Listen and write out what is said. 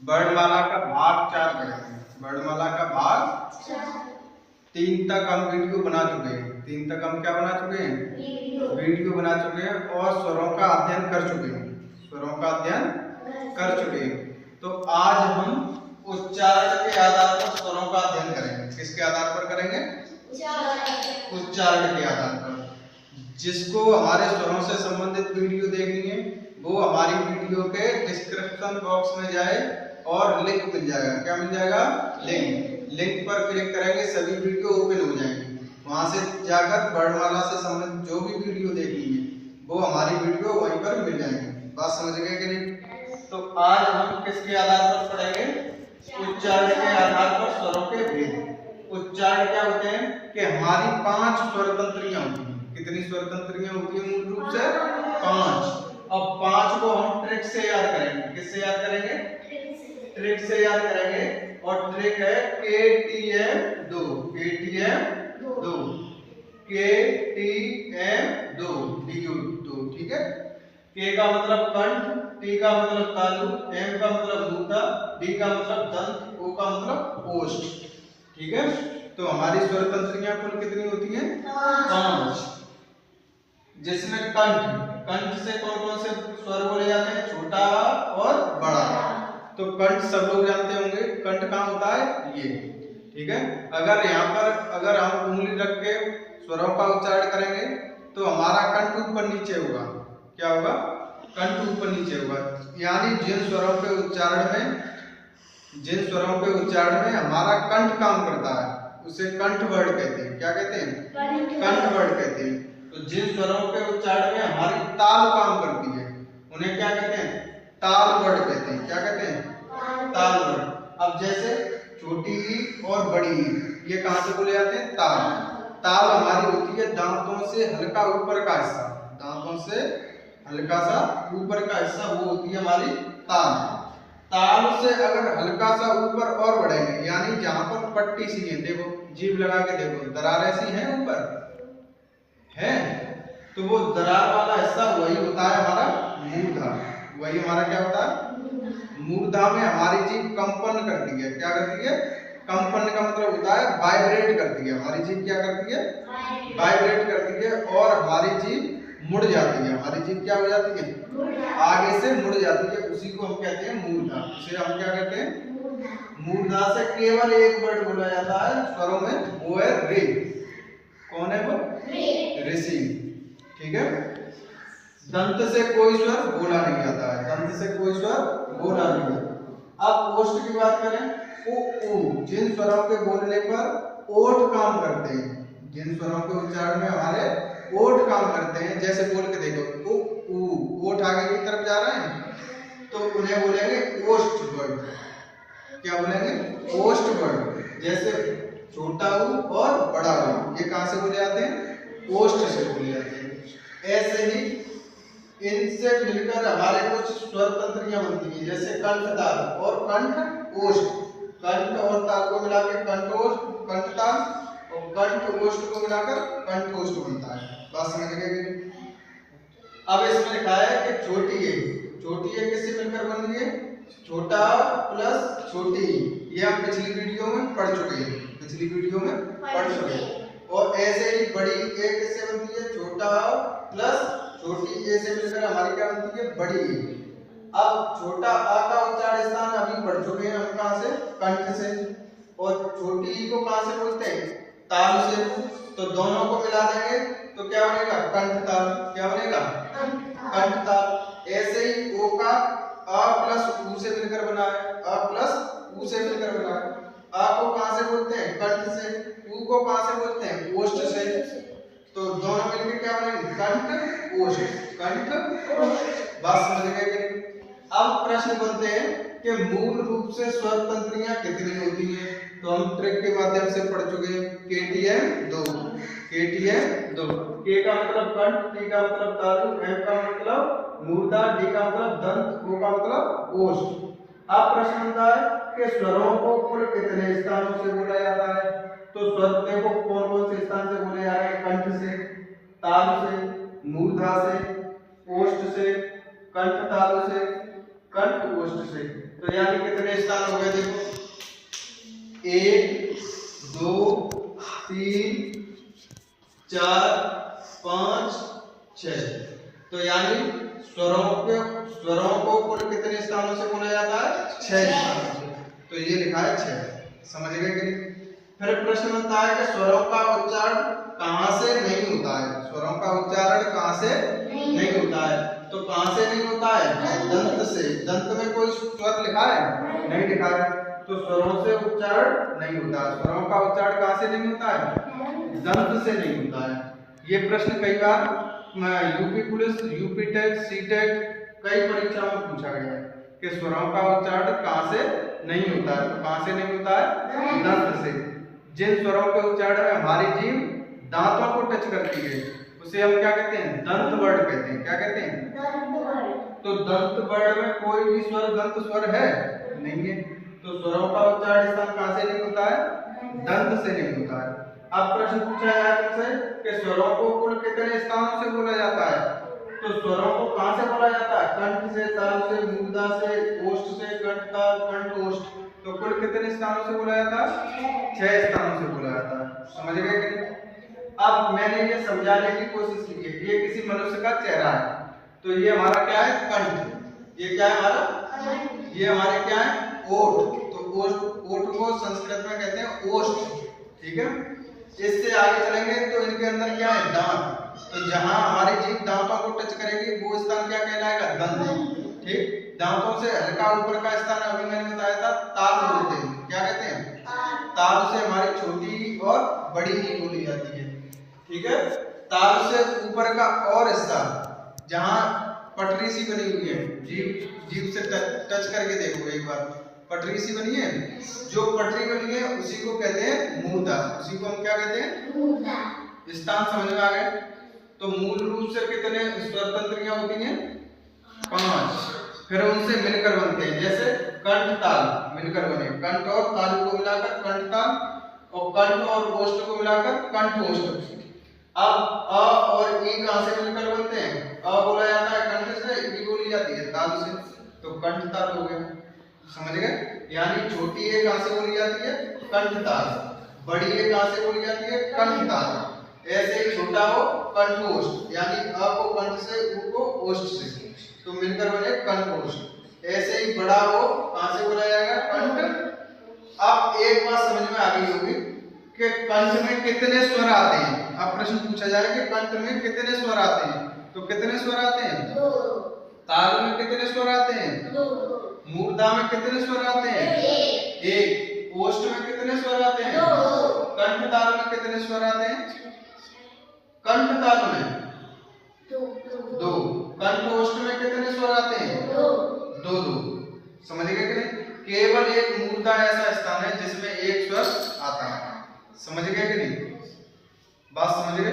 वर्णमाला का भाग 4 करेंगे। वर्णमाला का भाग 3 तक हम वीडियो बना चुके हैं। 3 तक हम क्या बना चुके हैं? वीडियो बना चुके हैं और स्वरों का अध्ययन कर चुके हैं। स्वरों का अध्ययन कर चुके हैं। तो आज हम उच्चारण के आधार पर स्वरों का अध्ययन करेंगे। किसके आधार पर करेंगे? उच्चारण के आधार पर। जिसको हमारे स्वरों से संबंधित वीडियो देखनी है वो हमारी वीडियो के डिस्क्रिप्शन बॉक्स में जाए और लिंक मिल जाएगा। क्या मिल जाएगा? लिंक पर क्लिक करेंगे, सभी वीडियो ओपन हो जाएंगी। वहां से जाकर वर्णमाला से संबंधित जो भी वीडियो देखनी है वो हमारी वीडियो वहीं पर मिल जाएंगी। बात समझ गए कि नहीं? तो आज हम किसके आधार पर पढ़ेंगे? उच्चारण के आधार पर स्वरों के भेद। उच्चारण क्या होते हैं कि हमारी 5 स्वर तंत्रियां होती हैं। कितनी स्वर तंत्रियां होती है? मूल रूप से 5। अब 5 को हम ट्रिक से याद करेंगे। किससे याद करेंगे? ट्रिक से याद करेंगे। और ट्रिक है KTM2। KTM2 KTM2 DU2। ठीक है। K का मतलब कंठ, T का मतलब तालु, M का मतलब मूर्धा, D का मतलब दंत, O का मतलब ओष्ठ। ठीक है। तो हमारी स्वर तंत्रियां कुल कितनी होती हैं? 5। जिसमें कंठ से कौन कौन से स्वर बोले जाते हैं? छोटा और बड़ा। तो कंठ सब लोग जानते होंगे। कंठ कहाँ होता है? ये। ठीक है। अगर हम उंगली रख के स्वरों का उच्चारण करेंगे तो हमारा कंठ ऊपर नीचे होगा। क्या होगा? कंठ ऊपर नीचे होगा। यानी जिन स्वरों के उच्चारण में हमारा कंठ काम करता है उसे कंठ वर्ड कहते हैं। क्या कहते हैं? कंठ वर्ड कहते हैं। तो जिन स्वरों के उच्चारण में हमारी ताल काम करती है उन्हें क्या कहते हैं? ताल वर्ड कहते हैं। क्या कहते हैं? ताल वर्ड। अब जैसे छोटी ई और बड़ी ई, ये कहां से बोले जाते हैं? ताल। ताल हमारी होती है दांतों से हल्का ऊपर का हिस्सा। दांतों से हल्का सा ऊपर का हिस्सा वो होती है हमारी ताल। ताल से अगर हल्का सा ऊपर और बढ़ेंगे यानी जहां पर पट्टी सी है, देखो जीभ लगा के देखो, दरारें सी हैं ऊपर है, तो वो दरार वाला हिस्सा वही होता है हमारा मूर्धा। वही हमारा क्या होता है? मूर्धा में हमारी जीभ कंपन करती है। क्या करती है? कंपन का मतलब होता है वाइब्रेट करती है। हमारी जीभ क्या करती है? वाइब्रेट करती है और हमारी जीभ मुड़ जाती है। हमारी जीभ क्या हो जाती है? आगे से मुड़ जाती है। उसी को हम कहते हैं मूर्धा। उसे हम क्या कहते हैं? मूर्धा से केवल एक वर्ड बोला जाता है स्वरों में, वो है रे। कौन है वो? ऋषि। ठीक है। दंत से कोई स्वर बोला नहीं जाता है। दंत से कोई स्वर बोला नहीं जाता। अब ओष्ठ की बात करें, उ। जिन स्वरों के बोलने पर ओठ काम करते हैं, जिन स्वरों के उच्चारण में हमारे ओठ काम करते हैं, जैसे बोल के देखो उ, ओठ आगे की तरफ जा रहे हैं तो उन्हें बोलेंगे ओष्ठ वर्ड। क्या बोलेंगे? ओष्ठ वर्ड। जैसे छोटा ऊ और बड़ा ऊ, ये कहां से बोले जाते हैं? ओष्ठ से बोले जाते हैं। ऐसे ही इनसे मिलकर हमारे कुछ स्वर तंत्रियां बनती हैं, जैसे कंठ ताल और कंठ ओष्ठ। कंठ और ताल को मिलाकर कंठोष्ठ, कंठ ताल, और कंठ ओष्ठ को मिलाकर कंठोष्ठ बनता है। बात समझ गए कि? अब इसमें लिखा है कि छोटी ए किससे मिलकर बन रही है? छोटा प्लस छोटी। ये हम पिछली वीडियो में पढ़ चुके हैं। और ऐसे ही बड़ी ए किससे बनती है? छोटा प्लस छोटी ए से मिलकर हमारी क्या बनती है? बड़ी ए। अब छोटा आ का उच्चारण स्थान अभी पढ़ चुके हैं हम। कहां से? कंठ से। और छोटी ई को कहां से बोलते हैं? ताल से। तो दोनों को मिला देंगे तो क्या बनेगा? कंठ ताल। क्या बनेगा? कंठ ताल। ऐसे ही ओ का आ प्लस ऊ से मिलकर बना है। आ प्लस ऊ से मिलकर बना है। आ को कहां से बोलते हैं? कंठ से। ऊ को कहां से बोलते हैं? ओष्ठ से। तो दोनों मिलकर क्या बनेंगे? कंठ ओष्ठ। कंठ ओष्ठ। बात समझ गए कि नहीं? अब प्रश्न बनते हैं कि मूल रूप से स्वर तंत्रियां कितनी होती हैं? तो हम ट्रिक के माध्यम से पढ़ चुके हैं। KTM2। K का मतलब कंठ, T का मतलब तालु, M का मतलब मूर्धा, D का मतलब दंत, O का मतलब ओष्ठ। अब प्रश्न बनता है कि स्वरों को कुल कितने स्थानों से बोला जाता है? तो स्वर देखो कौन कौन से स्थान से बोले जा रहे हैं? कंठ से, तालु से, मूर्धा से, ओष्ठ से, कंठ तालु से, कंठ ओष्ठ से। तो यानी कितने में देखो 1 2 3 4 5 6। तो यानी स्वरों को कुल कितने स्थानों से बोला जाता है? 6 स्थानों से। तो ये लिखा है 6। समझ गए कि नहीं? फिर प्रश्न बनता है कि स्वरों का उच्चारण कहां से नहीं होता है? स्वरों का उच्चारण कहां से नहीं होता है? तो कहां से नहीं होता है? दंत से। दंत में कोई स्वर लिखा है? नहीं लिखा है। तो स्वरों से उच्चारण नहीं होता है। स्वरों का उच्चारण कहां से नहीं होता है? दंत से नहीं होता है। ये प्रश्न कई बार UP police, UP TET, CTET कई परीक्षाओं में पूछा गया है कि स्वरों का उच्चारण कहां से नहीं होता है। तो कहां से नहीं होता है? दंत से। जिन स्वरों के उच्चारण में हमारी जीभ दांतों को टच करती है उसे हम क्या कहते हैं? दंत वर्ण कहते हैं। क्या कहते हैं? दंत वर्ण। तो दंत वर्ण में कोई भी स्वर दंत स्वर है? नहीं है। तो स्वरों का उच्चारण स्थान कहां से नहीं होता है? दंत से नहीं होता है। अब प्रश्न पूछा है तुमसे कि स्वरों को कुल कितने स्थानों से बोला जाता है? तो स्वरों को कहां से बोला जाता है? कंठ से, ताल से, मूर्धा से, ओष्ठ से, कंठ, ताल, कंठ, ओष्ठ। तो कुल कितने स्थानों से बोला जाता है? 6 स्थानों से बोला जाता है। समझ गए कि नहीं? अब मैंने ये समझाने की कोशिश की है। ये किसी मनुष्य का चेहरा है। तो ये हमारा क्या है? कंठ। ये क्या है हमारा? ये हमारे क्या है? ओठ। तो ओठ को संस्कृत में कहते हैं ओष्ठ। ठीक है। इससे आगे चलेंगे तो इनके अंदर क्या है? दांत। तो जहां हमारी जीभ दांतों को टच करेगी वो स्थान क्या कहलाएगा? दंत। ठीक। दांतों से हल्का ऊपर का स्थान अभी मैंने बताया था ताल बोलते हैं। क्या कहते हैं? ताल से हमारी छोटी और बड़ी ही बोली जाती है। ठीक है। ताल से ऊपर का और हिस्सा जहां पटरी सी बनी हुई है, जीभ से टच करके देखो एक बार। पटरी सी बनी है, जो पटरी बनी है उसी को कहते हैं मूर्धा। उसी को हम क्या कहते हैं? मूर्धा। स्थान समझ में आ गए? तो मूल रूप से कितने स्वर तंत्रियां होती हैं? 5। फिर उनसे मिलकर बनते हैं। जैसे कंठ ताल मिलकर बने, कंठ और ताल को मिलाकर कंठ ताल, और कंठ और ओष्ठ को मिलाकर कंठ ओष्ठ। अब अ और ई कहां से मिलकर बनते हैं? अ बोला जाता है कंठ से, ई बोली जाती है ताल से। तो कंठ ताल हो गए। समझ गए? यानी छोटी ए कहां से बोली जाती है? कंठ ताल। बड़ी ए कहां से बोली जाती है? कंठ ताल। ऐसे ही छोटा हो कंठ ओष्ठ, यानी अ को कंठ से, उ को ओष्ठ से, तो मिलकर बने कंठ ओष्ठ। ऐसे ही बड़ा हो कहां से बोला जाएगा? कंठ। अब एक बात समझ में आ गई होगी कि कंठ में कितने स्वर आते हैं। अब प्रश्न पूछा जाए कि कंठ में कितने स्वर आते हैं? तो कितने स्वर आते हैं? 2। ताल में कितने स्वर आते हैं? 2। मूर्धा में कितने स्वर आते हैं? 1। ओष्ठ में कितने स्वर आते हैं? 2। कंठ ताल में कितने स्वर आते हैं? कंठ ताल में 2। कंठ ओष्ठ में कितने स्वर आते हैं? 2। समझ गए कि नहीं? केवल एक मूर्धा ऐसा स्थान है जिसमें एक स्वर आता है। समझ गए कि नहीं? बात समझ गए?